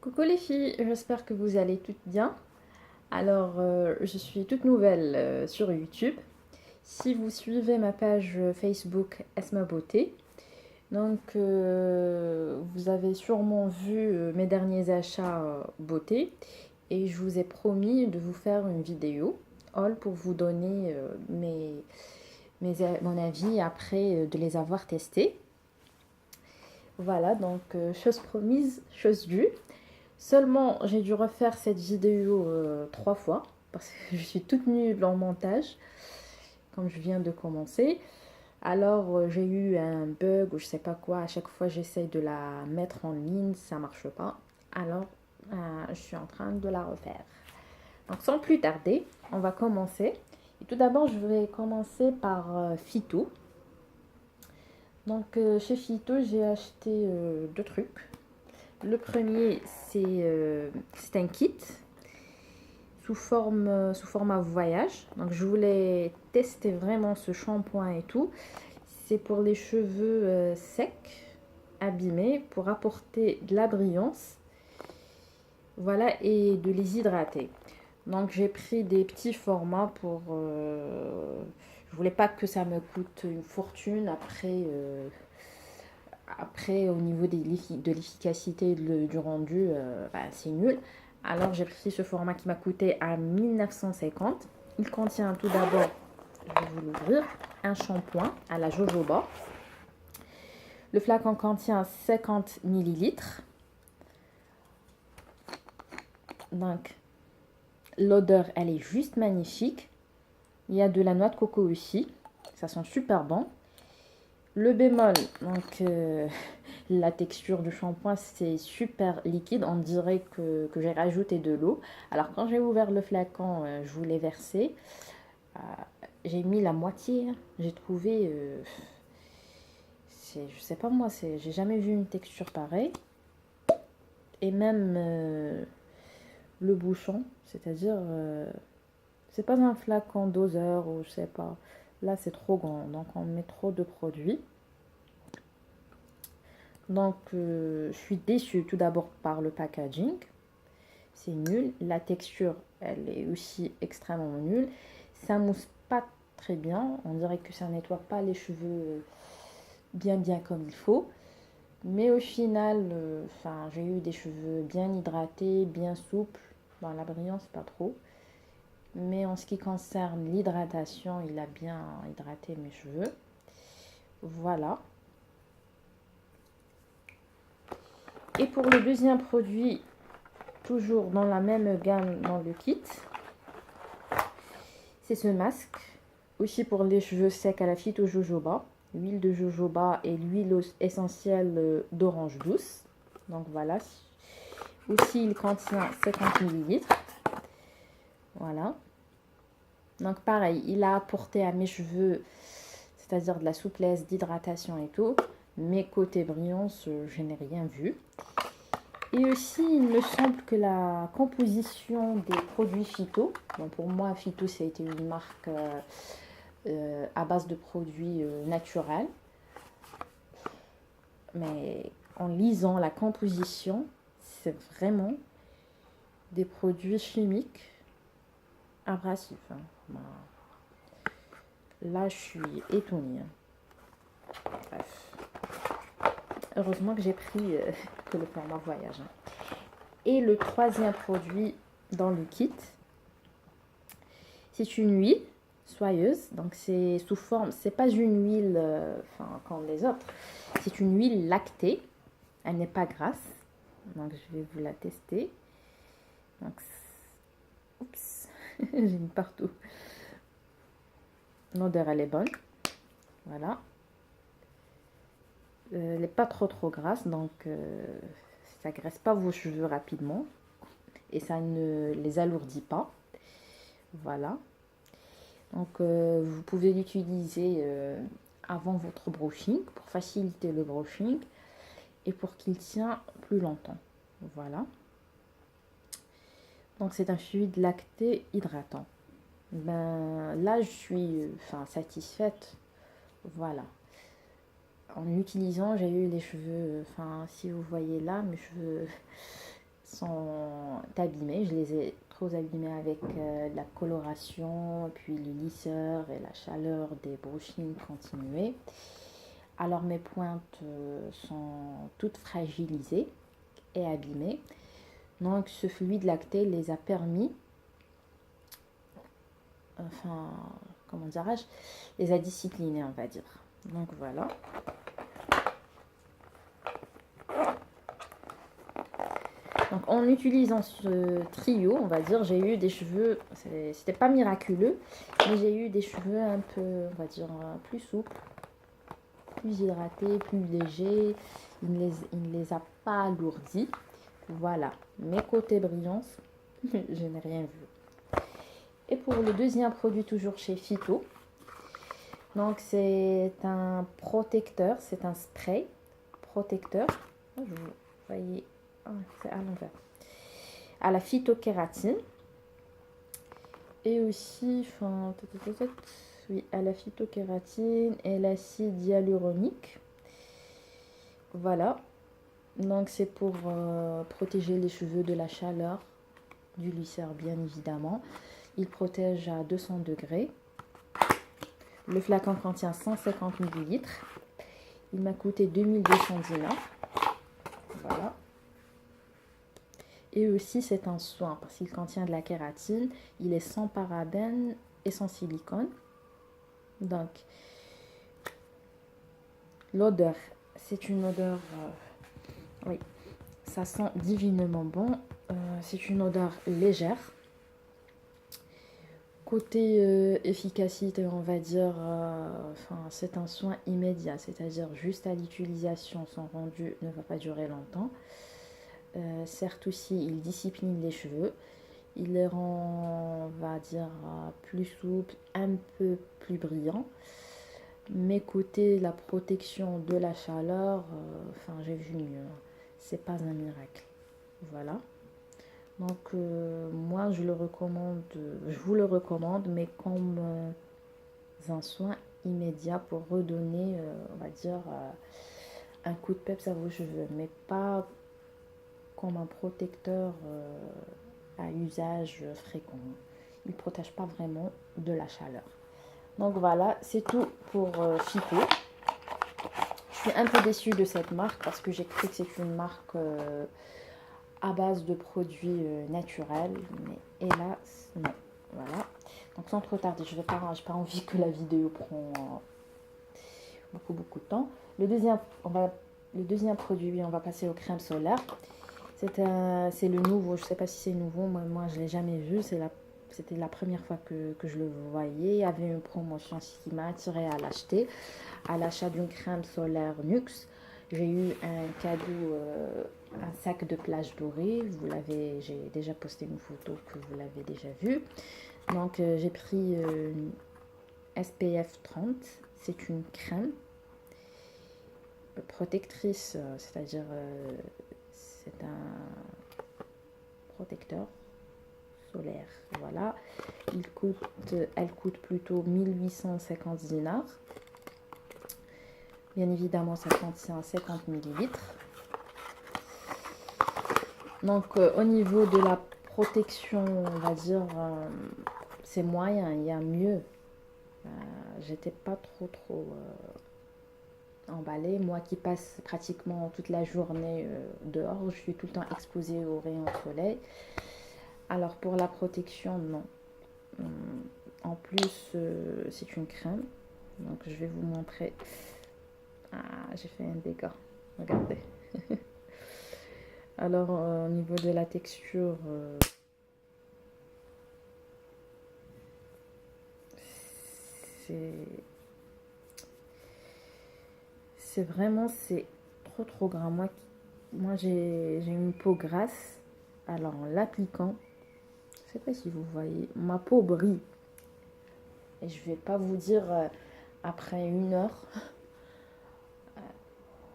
Coucou les filles, j'espère que vous allez toutes bien. Alors, je suis toute nouvelle sur YouTube. Si vous suivez ma page Facebook Esma Beauté, donc vous avez sûrement vu mes derniers achats beauté et je vous ai promis de vous faire une vidéo haul pour vous donner mon avis après de les avoir testés. Voilà, donc chose promise, chose due. Seulement, j'ai dû refaire cette vidéo 3 fois parce que je suis toute nulle en montage, comme je viens de commencer. Alors, j'ai eu un bug ou je sais pas quoi. À chaque fois, j'essaye de la mettre en ligne, ça marche pas. Alors, je suis en train de la refaire. Donc, sans plus tarder, on va commencer. Et tout d'abord, je vais commencer par Phyto. Donc, chez Phyto, j'ai acheté deux trucs. Le premier, c'est un kit sous format voyage. Donc, je voulais tester vraiment ce shampoing et tout. C'est pour les cheveux secs, abîmés, pour apporter de la brillance. Voilà, et de les hydrater. Donc, j'ai pris des petits formats pour... je voulais pas que ça me coûte une fortune après, au niveau de l'efficacité et du rendu, c'est nul. Alors, j'ai pris ce format qui m'a coûté à 1950. Il contient tout d'abord, je vais vous l'ouvrir, un shampoing à la jojoba. Le flacon contient 50 millilitres. Donc, l'odeur, elle est juste magnifique. Il y a de la noix de coco aussi. Ça sent super bon. Le bémol, donc la texture du shampoing, c'est super liquide. On dirait que j'ai rajouté de l'eau. Alors quand j'ai ouvert le flacon, je voulais verser. J'ai mis la moitié. J'ai trouvé, je sais pas moi, j'ai jamais vu une texture pareille. Et même le bouchon, c'est-à-dire, c'est pas un flacon doseur ou je sais pas. Là, c'est trop grand, donc on met trop de produits. Donc, je suis déçue tout d'abord par le packaging. C'est nul. La texture, elle est aussi extrêmement nulle. Ça mousse pas très bien. On dirait que ça nettoie pas les cheveux bien comme il faut. Mais au final, j'ai eu des cheveux bien hydratés, bien souples. Bon, la brillance, pas trop. Mais en ce qui concerne l'hydratation, il a bien hydraté mes cheveux. Voilà. Et pour le deuxième produit, toujours dans la même gamme dans le kit, c'est ce masque. Aussi pour les cheveux secs à la phyto jojoba. L'huile de jojoba et l'huile essentielle d'orange douce. Donc voilà. Aussi, il contient 50 millilitres. Voilà. Donc pareil, il a apporté à mes cheveux, c'est-à-dire de la souplesse, d'hydratation et tout. Mais côté brillance, je n'ai rien vu. Et aussi, il me semble que la composition des produits Phyto, bon pour moi Phyto, ça a été une marque à base de produits naturels. Mais en lisant la composition, c'est vraiment des produits chimiques abrasifs. Là, je suis étonnée. Bref. Heureusement que j'ai pris que le format voyage. Et le troisième produit dans le kit, c'est une huile soyeuse. Donc c'est sous forme, c'est pas une huile comme les autres. C'est une huile lactée. Elle n'est pas grasse. Donc je vais vous la tester. Donc, oups, j'ai mis partout. L'odeur elle est bonne. Voilà. Elle n'est pas trop grasse, donc ça graisse pas vos cheveux rapidement et ça ne les alourdit pas. Voilà. Donc vous pouvez l'utiliser avant votre brushing pour faciliter le brushing et pour qu'il tient plus longtemps. Voilà. Donc c'est un fluide lacté hydratant. Ben là je suis satisfaite. Voilà. En l'utilisant, j'ai eu les cheveux, si vous voyez là, mes cheveux, sont abîmés. Je les ai trop abîmés avec la coloration, puis le lisseur et la chaleur des brushings continuées. Alors mes pointes sont toutes fragilisées et abîmées. Donc ce fluide lacté les a permis, enfin, comment dirais-je, les a disciplinés, on va dire. Donc voilà. Donc en utilisant ce trio, on va dire, j'ai eu des cheveux, c'était pas miraculeux, mais j'ai eu des cheveux un peu, on va dire, plus souples, plus hydratés, plus légers. Il ne les a pas alourdis. Voilà, mes côtés brillants, je n'ai rien vu. Et pour le deuxième produit, toujours chez Phyto, donc c'est un protecteur, c'est un spray protecteur. Vous voyez, c'est à l'envers. À la phytokératine. Et aussi, enfin, oui, à la phytokératine et l'acide hyaluronique. Voilà. Donc c'est pour protéger les cheveux de la chaleur, du lisseur bien évidemment. Il protège à 200 degrés. Le flacon contient 150 ml. Il m'a coûté 2200 dinars. Voilà. Et aussi c'est un soin parce qu'il contient de la kératine. Il est sans parabènes et sans silicone. Donc l'odeur, c'est une odeur, oui, ça sent divinement bon. C'est une odeur légère. Côté efficacité, on va dire, enfin, c'est un soin immédiat, c'est-à-dire juste à l'utilisation, son rendu ne va pas durer longtemps. Certes aussi, il discipline les cheveux, il les rend, on va dire, plus souples, un peu plus brillants. Mais côté la protection de la chaleur, enfin, j'ai vu mieux. C'est pas un miracle. Voilà. Donc moi je vous le recommande, mais comme un soin immédiat pour redonner, on va dire, un coup de peps à vos cheveux, mais pas comme un protecteur à usage fréquent. Il ne protège pas vraiment de la chaleur. Donc voilà, c'est tout pour Phyto. Je suis un peu déçue de cette marque parce que j'ai cru que c'est une marque à base de produits naturels, mais hélas non. Voilà. Donc sans trop tarder, j'ai pas envie que la vidéo prend beaucoup de temps. Le deuxième produit, on va passer aux crèmes solaires. C'est le nouveau, je sais pas si c'est nouveau, moi je l'ai jamais vu, c'était la première fois que je le voyais. Il y avait une promotion qui m'a attiré à l'acheter, à l'achat d'une crème solaire Nuxe. J'ai eu un cadeau, un sac de plage doré. J'ai déjà posté une photo que vous l'avez déjà vue. Donc j'ai pris une SPF 30. C'est une crème protectrice, c'est-à-dire c'est un protecteur solaire. Voilà. Elle coûte plutôt 1850 dinars. Bien évidemment, ça contient 50 ml. Donc, au niveau de la protection, on va dire, c'est moyen, il y a mieux. J'étais pas trop emballée. Moi qui passe pratiquement toute la journée dehors, je suis tout le temps exposée aux rayons soleil. Alors, pour la protection, non. En plus, c'est une crème. Donc, je vais vous montrer. Ah, j'ai fait un dégât. Regardez. Alors, au niveau de la texture, c'est vraiment, c'est trop gras. Moi j'ai une peau grasse. Alors, en l'appliquant, je sais pas si vous voyez, ma peau brille. Et je vais pas vous dire, après 1 heure,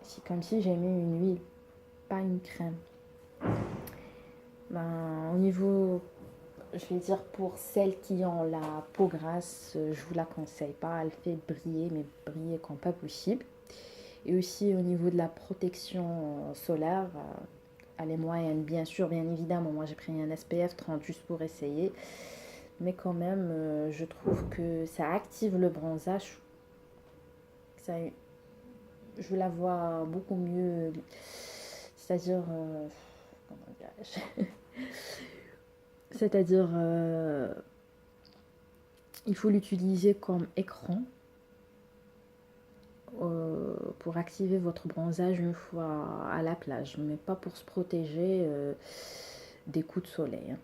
c'est comme si j'ai mis une huile, pas une crème. Ben, au niveau, je vais dire pour celles qui ont la peau grasse, je vous la conseille pas. Elle fait briller, mais briller comme pas possible. Et aussi au niveau de la protection solaire, elle est moyenne, bien sûr, bien évidemment. Moi, j'ai pris un SPF 30 juste pour essayer. Mais quand même, je trouve que ça active le bronzage. Ça, je la vois beaucoup mieux. C'est-à-dire... comment dirais-je? C'est-à-dire... il faut l'utiliser comme écran pour activer votre bronzage une fois à la plage, mais pas pour se protéger des coups de soleil, hein.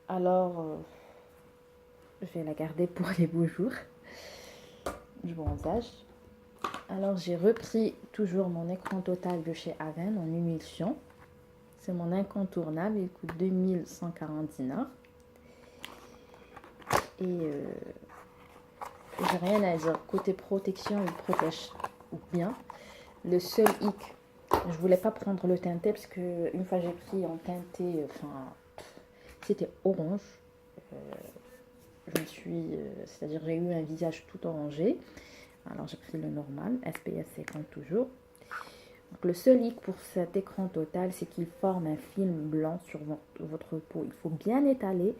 Alors, je vais la garder pour les beaux jours du bronzage. Alors, j'ai repris toujours mon écran total de chez Aven en émulsion. C'est mon incontournable, il coûte 2140 dinars. Et j'ai rien à dire. Côté protection, il protège bien. Le seul hic, je voulais pas prendre le teinté parce que une fois j'ai pris en teinté, enfin, c'était orange. Je me suis, c'est-à-dire j'ai eu un visage tout orangé. Alors j'ai pris le normal, SPF 50 toujours. Donc, le seul hic pour cet écran total, c'est qu'il forme un film blanc sur votre peau. Il faut bien étaler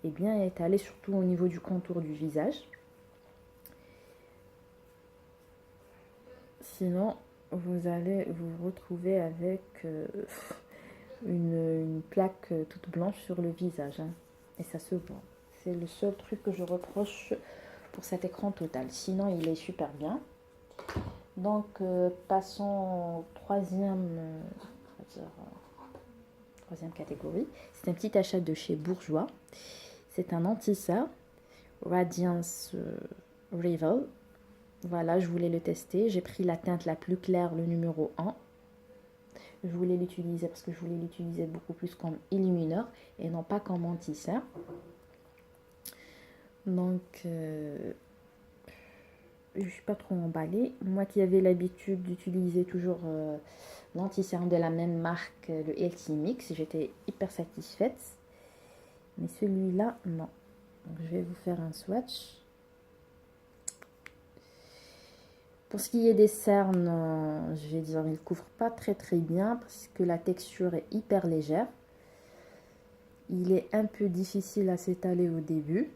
et bien étaler surtout au niveau du contour du visage. Sinon, vous allez vous retrouver avec une plaque toute blanche sur le visage, hein. Et ça se voit. C'est le seul truc que je reproche pour cet écran total. Sinon, il est super bien. Donc, passons au troisième catégorie. C'est un petit achat de chez Bourjois. C'est un anti-cernes Radiance Rival. Voilà, je voulais le tester. J'ai pris la teinte la plus claire, le numéro 1. Je voulais l'utiliser parce que je voulais l'utiliser beaucoup plus comme illumineur et non pas comme anti-cernes. Donc, je ne suis pas trop emballée. Moi qui avais l'habitude d'utiliser toujours l'anti-cerne de la même marque, le Healthy Mix, j'étais hyper satisfaite. Mais celui-là, non. Donc, je vais vous faire un swatch. Pour ce qui est des cernes, je vais dire, il ne couvre pas très très bien parce que la texture est hyper légère. Il est un peu difficile à s'étaler au début.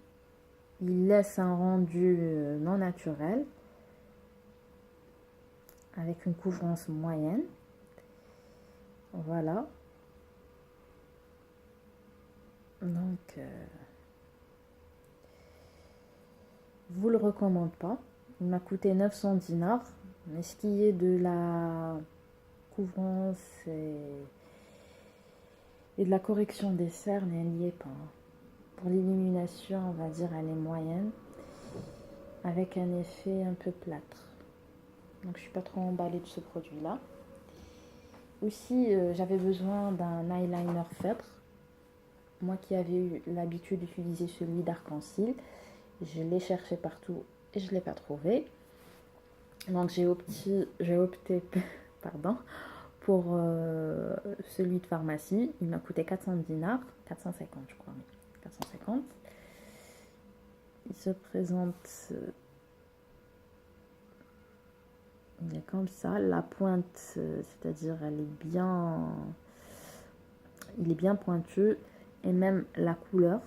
Il laisse un rendu non naturel avec une couvrance moyenne. Voilà. Donc, je vous le recommande pas. Il m'a coûté 900 dinars. Mais ce qui est de la couvrance et de la correction des cernes, elle n'y est pas. Pour l'illumination, on va dire, elle est moyenne. Avec un effet un peu plâtre. Donc, je suis pas trop emballée de ce produit-là. Aussi, j'avais besoin d'un eyeliner feutre. Moi qui avais eu l'habitude d'utiliser celui d'Arc-en-Ciel, je l'ai cherché partout et je ne l'ai pas trouvé. Donc j'ai opté pardon, pour celui de pharmacie. Il m'a coûté 400 dinars, 450 je crois, 450. Il se présente, il est comme ça. La pointe, c'est-à-dire il est bien pointu. Et même la couleur,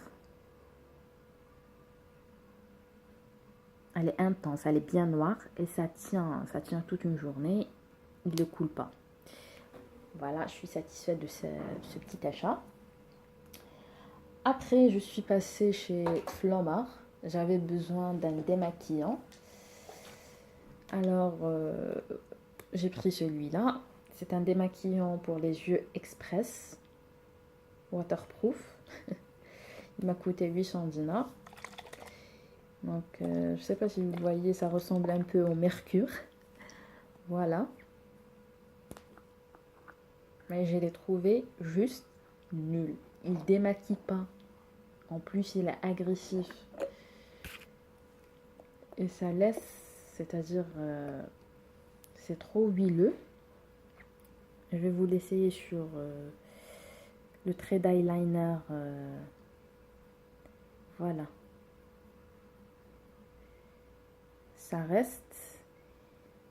elle est intense, elle est bien noire et ça tient toute une journée. Il ne coule pas. Voilà, je suis satisfaite de ce petit achat. Après, je suis passée chez Flomar. J'avais besoin d'un démaquillant. Alors, j'ai pris celui-là. C'est un démaquillant pour les yeux express, waterproof. Il m'a coûté 800 dinars. Donc, je ne sais pas si vous voyez, ça ressemble un peu au mercure. Voilà. Mais je l'ai trouvé juste nul. Il ne démaquille pas. En plus, il est agressif. Et ça laisse, c'est-à-dire, c'est trop huileux. Je vais vous l'essayer sur le trait d'eyeliner. Voilà. Ça reste.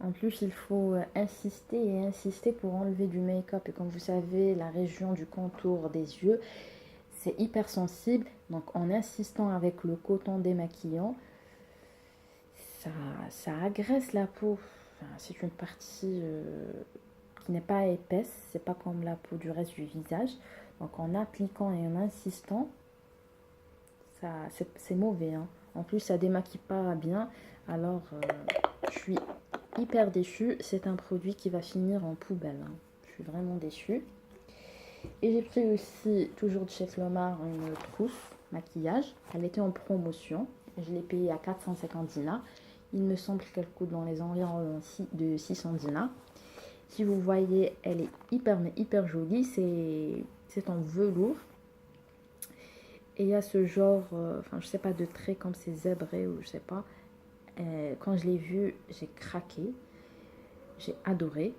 En plus, il faut insister et insister pour enlever du make-up. Et comme vous savez, la région du contour des yeux, c'est hyper sensible. Donc en insistant avec le coton démaquillant, ça agresse la peau. Enfin, c'est une partie qui n'est pas épaisse. C'est pas comme la peau du reste du visage. Donc en appliquant et en insistant, c'est mauvais. Hein. En plus, ça démaquille pas bien. Alors, je suis hyper déçue. C'est un produit qui va finir en poubelle. Hein. Je suis vraiment déçue. Et j'ai pris aussi, toujours de chez Flomar, une trousse maquillage. Elle était en promotion. Je l'ai payée à 450 dinars. Il me semble qu'elle coûte dans les environs de 600 dinars. Si vous voyez, elle est hyper, mais hyper jolie. C'est en velours. Et il y a ce genre, enfin je sais pas, de traits comme c'est zébré ou je sais pas. Quand je l'ai vue, j'ai craqué. J'ai adoré.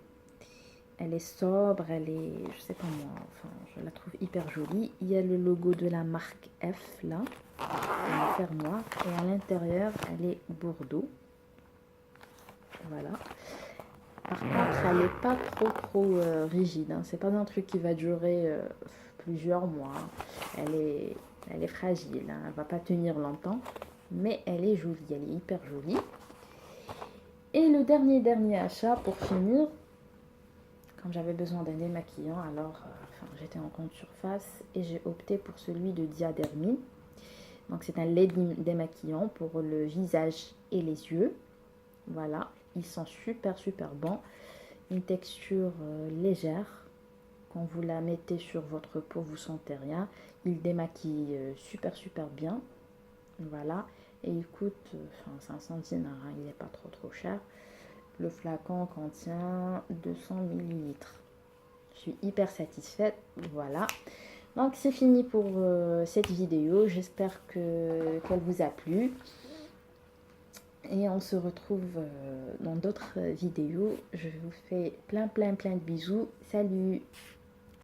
Elle est sobre, elle est, je sais pas moi, enfin je la trouve hyper jolie. Il y a le logo de la marque F là, en fer noir. Et à l'intérieur, elle est bordeaux. Voilà. Par contre, elle n'est pas trop rigide. Hein. C'est pas un truc qui va durer plusieurs mois. Elle est fragile. Hein. Elle va pas tenir longtemps. Mais elle est jolie. Elle est hyper jolie. Et le dernier achat pour finir. Comme j'avais besoin d'un démaquillant, alors j'étais en grande surface et j'ai opté pour celui de Diadermine. Donc c'est un lait démaquillant pour le visage et les yeux. Voilà, ils sont super bons. Une texture légère. Quand vous la mettez sur votre peau, vous sentez rien. Il démaquille super bien. Voilà, et il coûte 500 dinars, hein. Il n'est pas trop cher. Le flacon contient 200 ml. Je suis hyper satisfaite. Voilà. Donc c'est fini pour cette vidéo. J'espère qu'elle vous a plu. Et on se retrouve dans d'autres vidéos. Je vous fais plein de bisous. Salut!